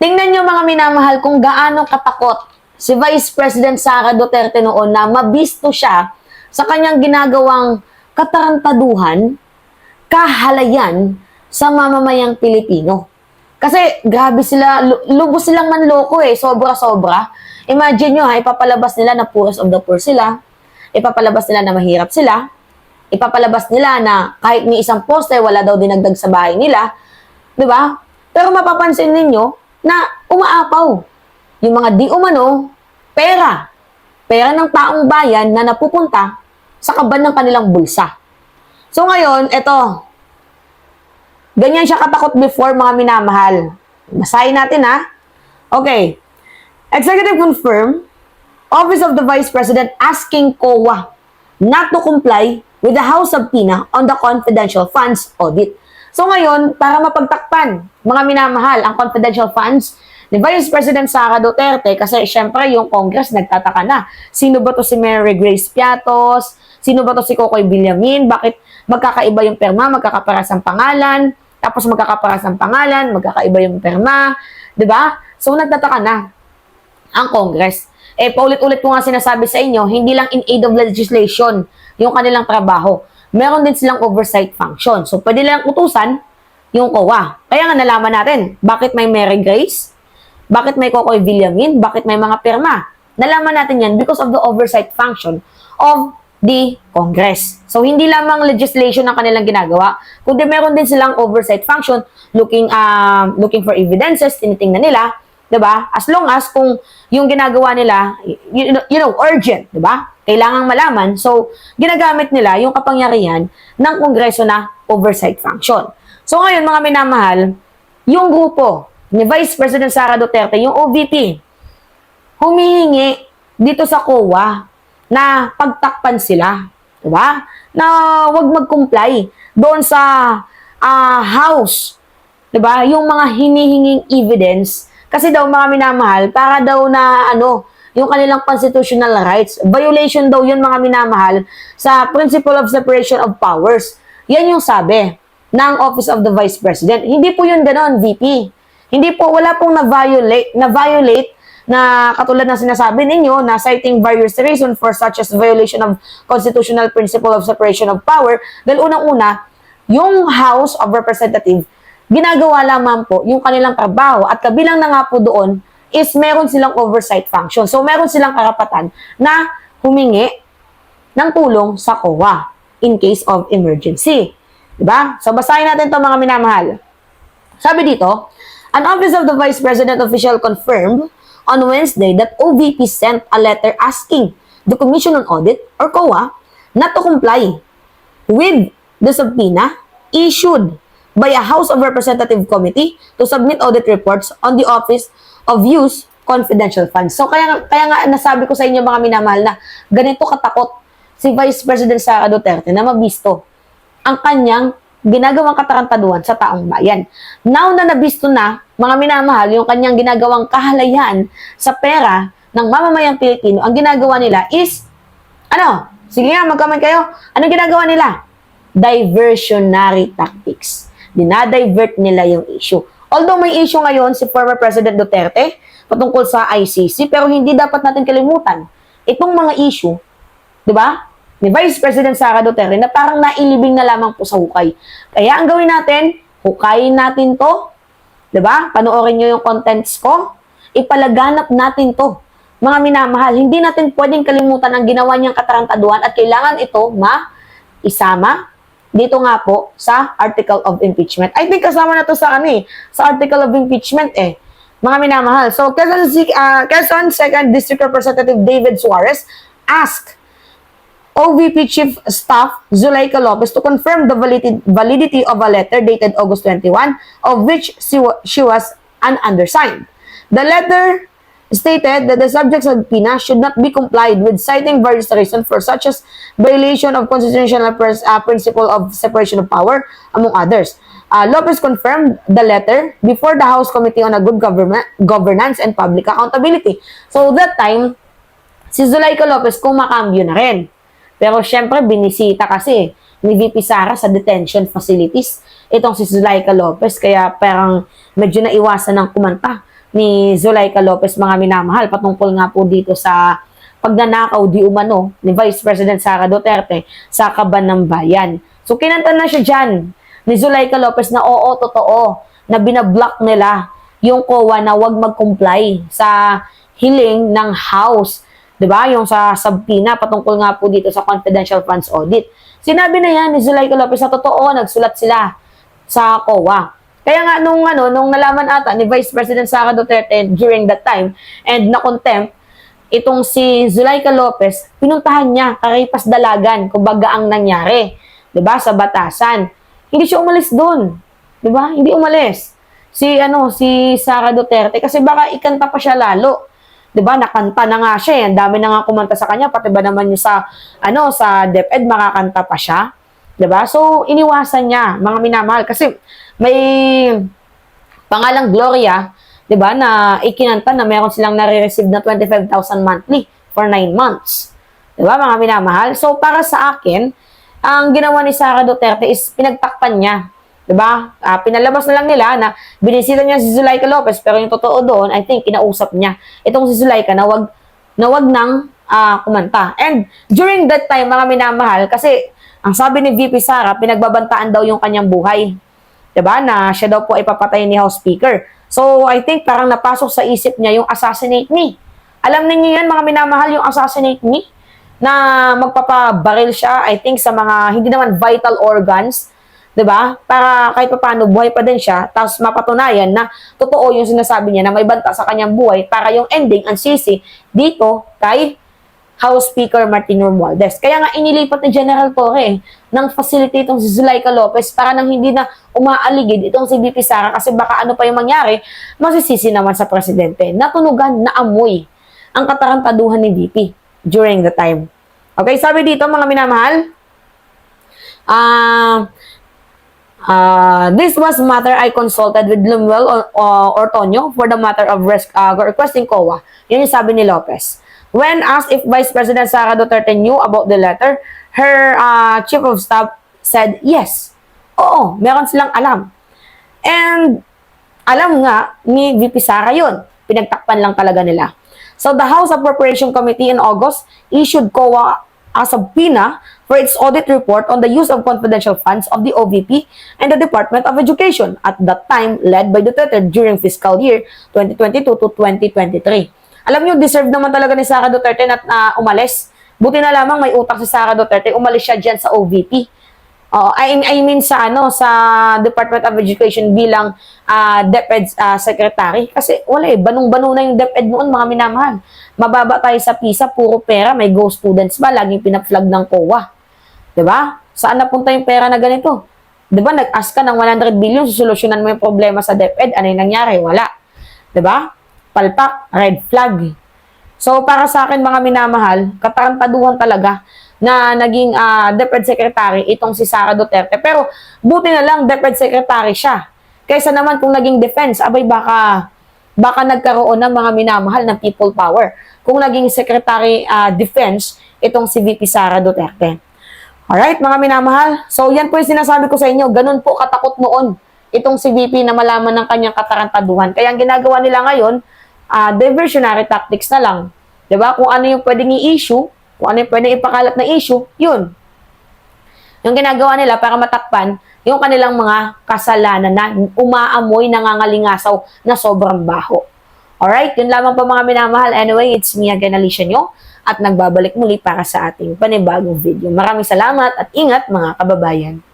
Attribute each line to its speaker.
Speaker 1: Tingnan nyo mga minamahal kung gaano katakot si Vice President Sara Duterte noon na mabisto siya sa kanyang ginagawang katarantaduhan, kahalayan sa mamamayang Pilipino. Kasi grabe sila, lubos silang manloko sobra-sobra. Imagine nyo ipapalabas nila na poorest of the poor sila, ipapalabas nila na mahirap sila, ipapalabas nila na kahit ni isang poste, wala daw dinagdag sa bahay nila, di ba? Pero mapapansin ninyo na umaapaw yung mga di umano pera ng taong bayan na napupunta sa kaban ng kanilang bulsa. So ngayon, eto, ganyan siya katakot before mga minamahal. Basahin natin Okay. Executive confirm, Office of the Vice President asking COA not to comply with the House subpoena on the confidential funds audit. So ngayon, para mapagtakpan, mga minamahal, ang confidential funds ni Vice President Sara Duterte, kasi syempre yung Congress nagtataka na. Sino ba to si Mary Grace Piatos? Sino ba to si Kokoy Villamin? Bakit magkakaiba yung perma, magkakaparas ang pangalan, tapos magkakaparas ang pangalan, magkakaiba yung perma, di ba? So nagtataka na ang Congress. Paulit-ulit ko nga sinasabi sa inyo, hindi lang in aid of legislation yung kanilang trabaho. Meron din silang oversight function. So, pwede lang utusan yung COA. Kaya nga nalaman natin, bakit may Mary Grace? Bakit may Kokoy Villamin? Bakit may mga pirma? Nalaman natin yan because of the oversight function of the Congress. So, hindi lamang legislation ang kanilang ginagawa, kundi meron din silang oversight function, looking for evidences, tinitingnan nila, diba? As long as kung yung ginagawa nila, urgent, diba? Kailangang malaman. So, ginagamit nila yung kapangyarihan ng Kongreso na oversight function. So, ngayon, mga minamahal, yung grupo ni Vice President Sara Duterte, yung OVP, humihingi dito sa COA na pagtakpan sila. Diba? Na wag mag-comply doon sa House. Diba? Yung mga hinihinging evidence. Kasi daw, mga minamahal, para daw na yung kanilang constitutional rights. Violation daw yun, mga minamahal, sa Principle of Separation of Powers. Yan yung sabi ng Office of the Vice President. Hindi po yun ganon, VP. Hindi po, wala pong na-violate na katulad ng sinasabi ninyo na citing various reasons for such as violation of constitutional principle of separation of power. Dahil unang-una, yung House of Representatives, ginagawa lamang po yung kanilang trabaho at kabilang na nga po doon is meron silang oversight function. So, meron silang karapatan na humingi ng tulong sa COA in case of emergency. Diba? So, basahin natin ito, mga minamahal. Sabi dito, an Office of the Vice President official confirmed on Wednesday that OVP sent a letter asking the Commission on Audit, or COA, not to comply with the subpoena issued by a House of Representative Committee to submit audit reports on the Office of Use Confidential Funds. So, kaya nga nasabi ko sa inyo, mga minamahal, na ganito katakot si Vice President Sara Duterte na mabisto ang kanyang ginagawang katarantaduhan sa taong bayan. Now na nabisto na, mga minamahal, yung kanyang ginagawang kahalayan sa pera ng mamamayang Pilipino, ang ginagawa nila is, sige nga, mag-comment kayo, anong ginagawa nila? Diversionary tactics. Dinadivert nila yung issue. Although may issue ngayon si former President Duterte patungkol sa ICC, pero hindi dapat natin kalimutan itong mga issue, di ba, ni Vice President Sara Duterte na parang nailibing na lamang po sa hukay. Kaya ang gawin natin, hukayin natin to, di ba? Panoorin nyo yung contents ko, ipalaganap natin to. Mga minamahal, hindi natin pwedeng kalimutan ang ginawa niyang katarantaduhan at kailangan ito isama dito nga po sa Article of Impeachment. I think kasama na to sa sa Article of Impeachment mga minamahal. So, Quezon 2nd District Representative David Suarez asked OVP Chief Staff Zuleika Lopez to confirm the validity of a letter dated August 21, of which she was an undersigned. The letter stated that the subject subpoena should not be complied with, citing various reasons for such as violation of constitutional principle of separation of power, among others. Lopez confirmed the letter before the House Committee on a Good Governance and Public Accountability. So that time, si Zuleika Lopez kumakambyo na rin. Pero syempre, binisita kasi ni VP Sara sa detention facilities itong si Zuleika Lopez, kaya parang medyo naiwasan ng kumanta ni Zulaika Lopez, mga minamahal, patungkol nga po dito sa pagnanakaw di umano ni Vice President Sara Duterte sa Kaban ng Bayan. So kinanta na siya dyan ni Zulaika Lopez na oo, totoo, na binablock nila yung COA na wag mag-comply sa hiling ng House. 'Di ba? Yung sa subpoena patungkol nga po dito sa confidential funds audit. Sinabi na yan ni Zulaika Lopez na totoo, nagsulat sila sa COA. Kaya nga nung nalaman ata ni Vice President Sara Duterte during that time and na-contempt itong si Zulaika Lopez, pinuntahan niya Karipas Dalagan, kumbaga ang nangyari, 'di ba, sa Batasan. Hindi siya umalis doon. 'Di ba? Hindi umalis. Si Sara Duterte kasi baka ikanta pa siya lalo. 'Di ba? Nakanta na nga siya, ang dami na nga kumanta sa kanya, pati ba naman yung sa DepEd makakanta pa siya. 'Di ba? So iniwasan niya, mga minamahal, kasi may pangalang Gloria, 'di ba, na ikinanta na meron silang nare-receive na 25,000 monthly for 9 months. 'Di ba, mga minamahal? So para sa akin, ang ginawa ni Sara Duterte is pinagtakpan niya. 'Di ba? Pinalabas na lang nila na binisita niya si Zulaika Lopez, pero yung totoo doon, I think kinausap niya itong si Zulaika na wag nang kumanta. And during that time, mga minamahal, kasi ang sabi ni VP Sara, pinagbabantaan daw yung kanyang buhay. 'Di ba? Na siya daw po ipapatay ni House Speaker. So, I think parang napasok sa isip niya yung assassinate me. Alam niyo yan, mga minamahal, yung assassinate me, na magpapabaril siya, I think, sa mga hindi naman vital organs, 'di ba? Para kahit paano buhay pa din siya, tapos mapatunayan na totoo yung sinasabi niya na may banta sa kanyang buhay, para yung ending ang sisi dito kay House Speaker Martin Romualdez. Kaya nga inilipat ni General Torre ng facility itong si Zulaika Lopez para nang hindi na umaaligid itong si VP Sara, kasi baka ano pa yung mangyari, masisisi naman sa presidente. Natunugan, naamoy ang katarantaduhan ni VP during the time. Okay, sabi dito, mga minamahal, this was matter I consulted with Lemuel Ortonio for the matter of requesting COA. Yun yung sabi ni Lopez. When asked if Vice President Sara Duterte knew about the letter, her chief of staff said yes. Oo, meron silang alam. And alam nga ni VP Sara yun. Pinagtakpan lang talaga nila. So the House Appropriation Committee in August issued COA a subpoena for its audit report on the use of confidential funds of the OVP and the Department of Education, at that time led by Duterte during fiscal year 2022 to 2023. Alam niyo, deserve naman talaga ni Sara Duterte na umalis. Buti na lamang may utak si Sara Duterte, umalis siya dyan sa OVP. I mean sa Department of Education bilang DepEd secretary. Kasi wala banong-bano na yung DepEd noon, mga minamahal. Mababa tayo sa PISA, puro pera, may go students ba, laging pinag-flag ng COA. 'Di ba? Saan napunta yung pera na ganito? 'Di ba, nag-ask ka ng 100 billion, susolusyonan mo yung problema sa DepEd, ano yung nangyari? Wala. 'Di ba? Palpak, red flag. So, para sa akin, mga minamahal, katarantaduhan talaga na naging DepEd Secretary itong si Sara Duterte. Pero, buti na lang, DepEd Secretary siya. Kaysa naman kung naging defense, abay baka nagkaroon ng mga minamahal ng people power. Kung naging Secretary Defense itong si VP Sara Duterte. Alright, mga minamahal. So, yan po yung sinasabi ko sa inyo. Ganun po katakot noon itong si VP na malaman ng kanyang katarantaduhan. Kaya ang ginagawa nila ngayon, diversionary tactics na lang. 'Di ba? Kung ano yung pwedeng i-issue, kung ano yung pwedeng ipakalat na issue, yun. Yung ginagawa nila para matakpan yung kanilang mga kasalanan na umaamoy, nangangalingasaw na sobrang baho. Alright? Yun lamang po, mga minamahal. Anyway, it's me again, Alicia Nyo, at nagbabalik muli para sa ating panibagong video. Maraming salamat at ingat, mga kababayan.